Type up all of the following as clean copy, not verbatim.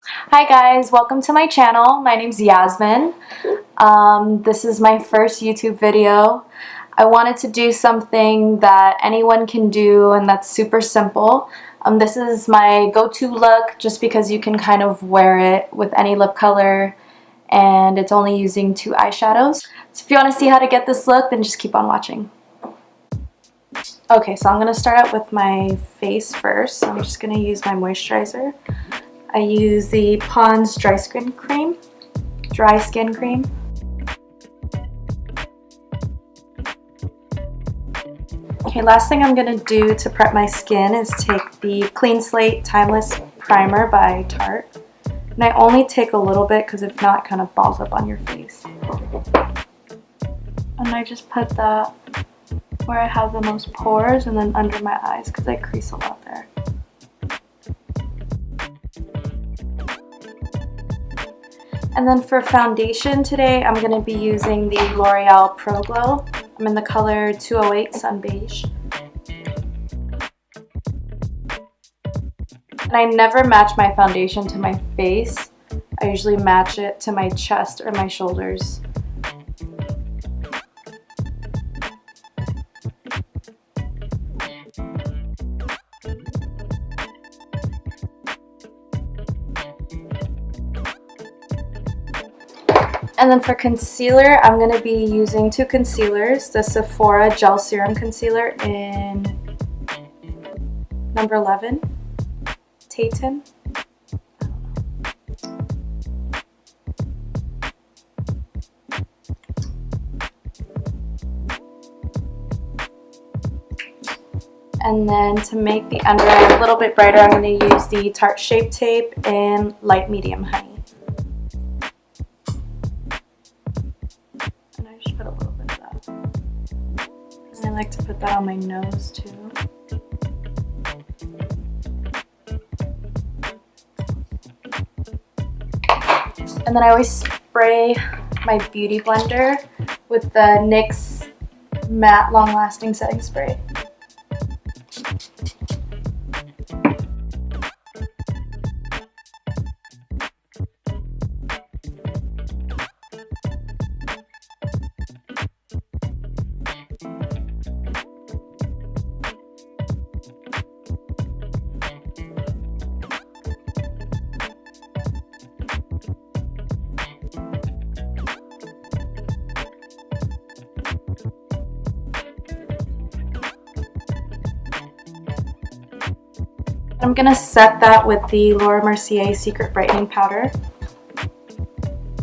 Hi guys, welcome to my channel. My name's Yasmin. This is my first YouTube video. I wanted to do something that anyone can do and that's super simple. This is my go-to look just because you can kind of wear it with any lip color and it's only using 2 eyeshadows. So if you want to see how to get this look, then just keep on watching. Okay, so I'm going to start out with my face first. So I'm just going to use my moisturizer. I use the Pond's Dry Skin Cream. Okay, last thing I'm going to do to prep my skin is take the Cleanslate Timeless Primer by Tarte. And I only take a little bit because if not, it kind of balls up on your face. And I just put that where I have the most pores and then under my eyes because I crease a lot there. And then for foundation today, I'm going to be using the L'Oreal Pro Glow. I'm in the color 208 Sun Beige. And I never match my foundation to my face. I usually match it to my chest or my shoulders. And then for concealer, I'm going to be using 2 concealers. The Sephora Gel Serum Concealer in number 11, Tatin. And then to make the under eye a little bit brighter, I'm going to use the Tarte Shape Tape in Light Medium Honey. Put a little bit of that. And I like to put that on my nose too. And then I always spray my beauty blender with the NYX Matte Long Lasting Setting Spray. I'm going to set that with the Mercier Secret Brightening Powder.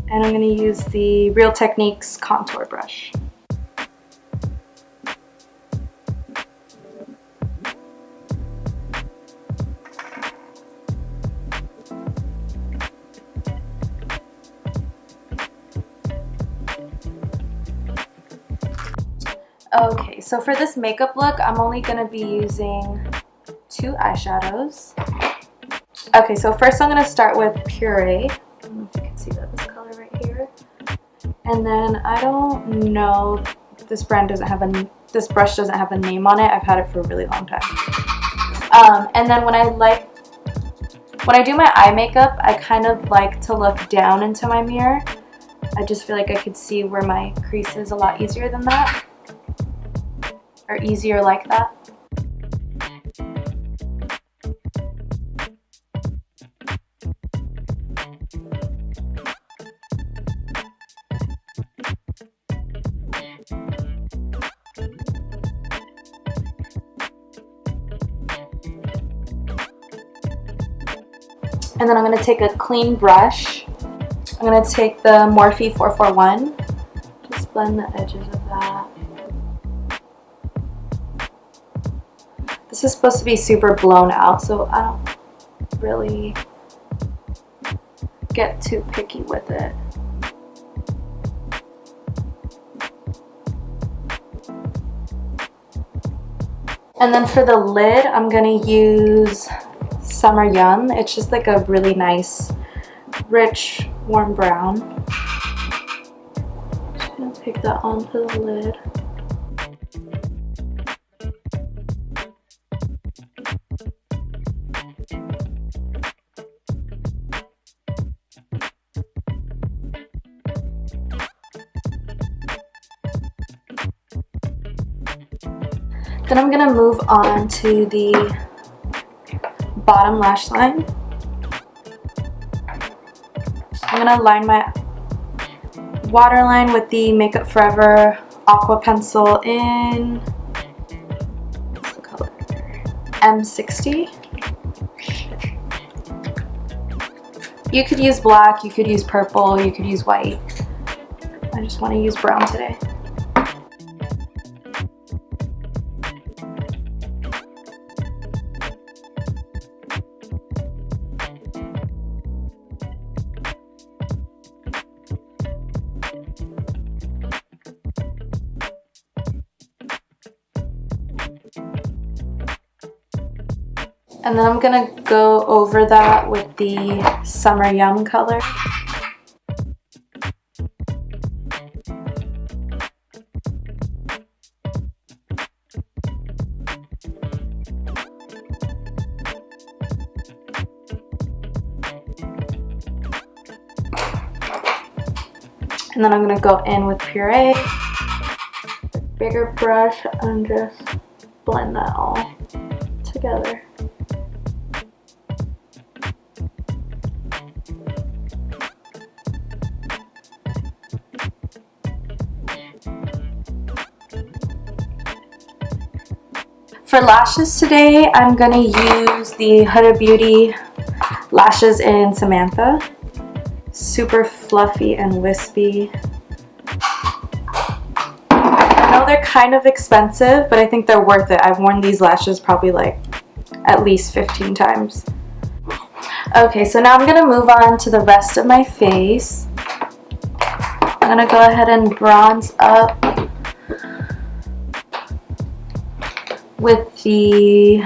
And I'm going to use the Real Techniques contour brush. Okay, so for this makeup look, I'm only going to be using 2 eyeshadows. Okay, so first I'm going to start with Puree. I don't know if you can see that, this color right here. And then I don't know, this brush doesn't have a name on it. I've had it for a really long time. And then when I do my eye makeup, I kind of like to look down into my mirror. I just feel like I could see where my crease is a lot easier than that. Or easier like that. And then I'm going to take a clean brush. I'm going to take the Morphe 441. Just blend the edges of that. This is supposed to be super blown out, so I don't really get too picky with it. And then for the lid, I'm going to use Summer Yum. It's just like a really nice, rich, warm brown. Just going to take that onto the lid. Then I'm gonna move on to the bottom lash line. I'm gonna line my waterline with the Makeup Forever Aqua pencil in, what's the color? M60. You could use black, you could use purple, you could use white. I just want to use brown today. And then I'm gonna go over that with the Summer Yum color. And then I'm gonna go in with Puree, bigger brush, and just blend that all together. For lashes today, I'm gonna use the Huda Beauty lashes in Samantha. Super fluffy and wispy. I know they're kind of expensive, but I think they're worth it. I've worn these lashes probably like at least 15 times. Okay, so now I'm gonna move on to the rest of my face. I'm gonna go ahead and bronze up with the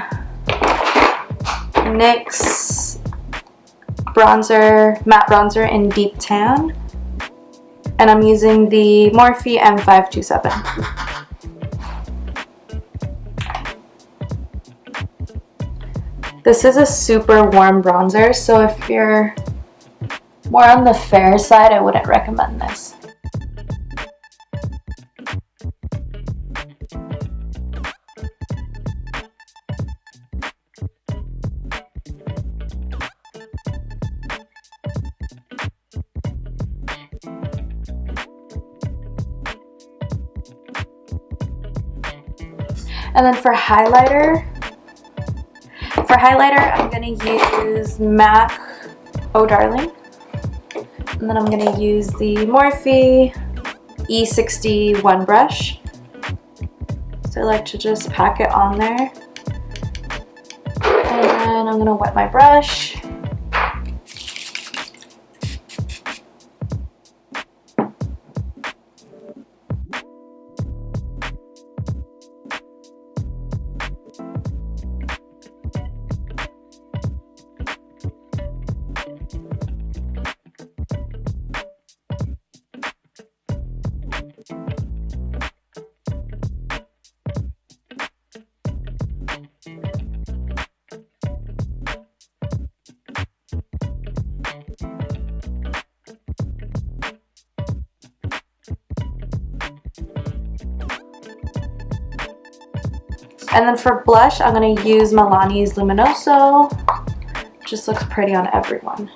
NYX bronzer, matte bronzer in Deep Tan, and I'm using the Morphe M527. This is a super warm bronzer, so if you're more on the fair side, I wouldn't recommend this. And then for highlighter, I'm gonna use MAC Oh Darling. And then I'm gonna use the Morphe E61 brush. So I like to just pack it on there. And then I'm gonna wet my brush. And then for blush, I'm going to use Milani's Luminoso. Just looks pretty on everyone.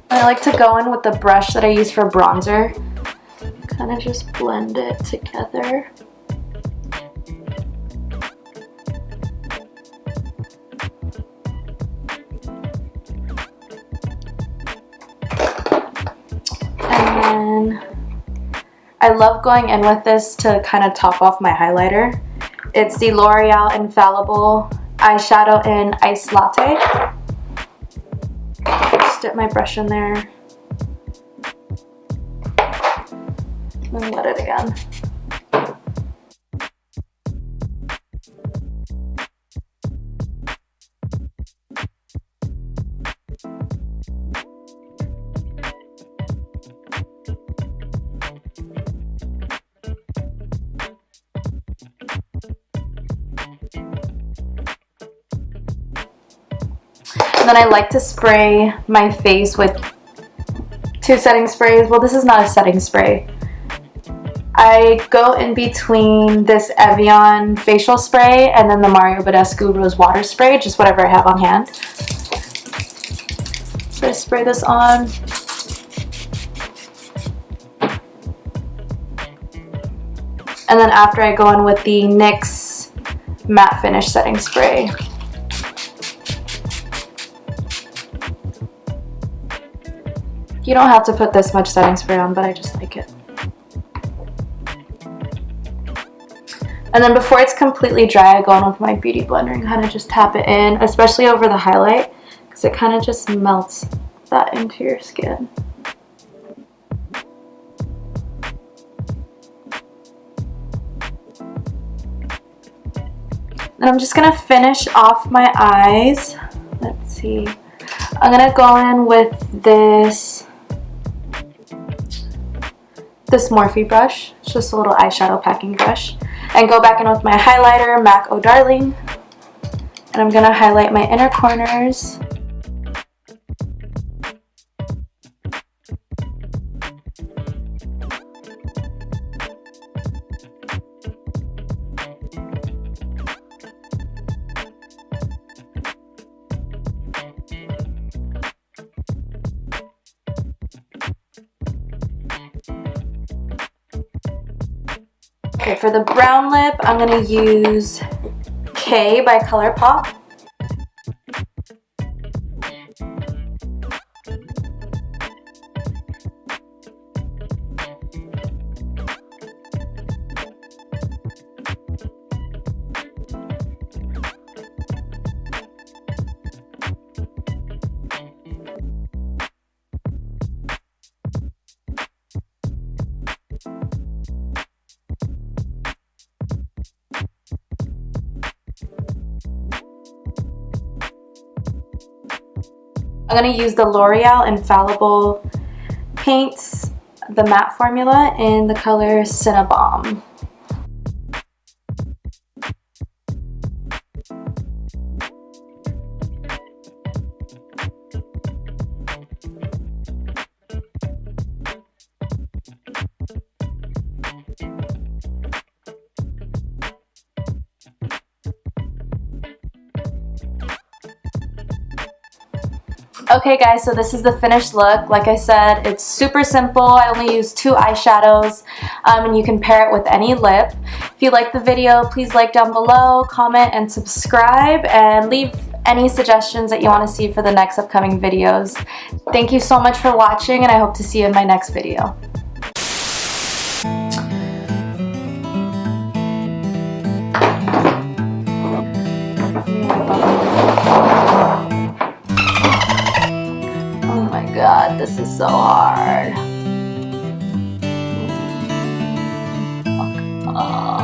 I like to go in with the brush that I use for bronzer. Kind of just blend it together. And then I love going in with this to kind of top off my highlighter. It's the L'Oreal Infallible eyeshadow in Iced Latte. Just dip my brush in there. And wet it again. then I like to spray my face with 2 setting sprays. Well, this is not a setting spray. I go in between this Evian facial spray and then the Mario Badescu Rose Water Spray, just whatever I have on hand. So I spray this on. And then after I go in with the NYX Matte Finish Setting Spray. You don't have to put this much setting spray on, but I just like it. And then before it's completely dry, I go in with my beauty blender and kind of just tap it in, especially over the highlight, because it kind of just melts that into your skin. And I'm just gonna finish off my eyes. Let's see. I'm gonna go in with this Morphe brush. It's just a little eyeshadow packing brush. And go back in with my highlighter, MAC Oh Darling. And I'm gonna highlight my inner corners. Okay, for the brown lip, I'm going to use K by Colourpop. I'm going to use the L'Oreal Infallible paints, the matte formula, in the color Cinnabomb. Okay guys, so this is the finished look. Like I said, it's super simple. I only use 2 eyeshadows, and you can pair it with any lip. If you like the video, please like down below, comment, and subscribe, and leave any suggestions that you want to see for the next upcoming videos. Thank you so much for watching, and I hope to see you in my next video. God, this is so hard. Oh.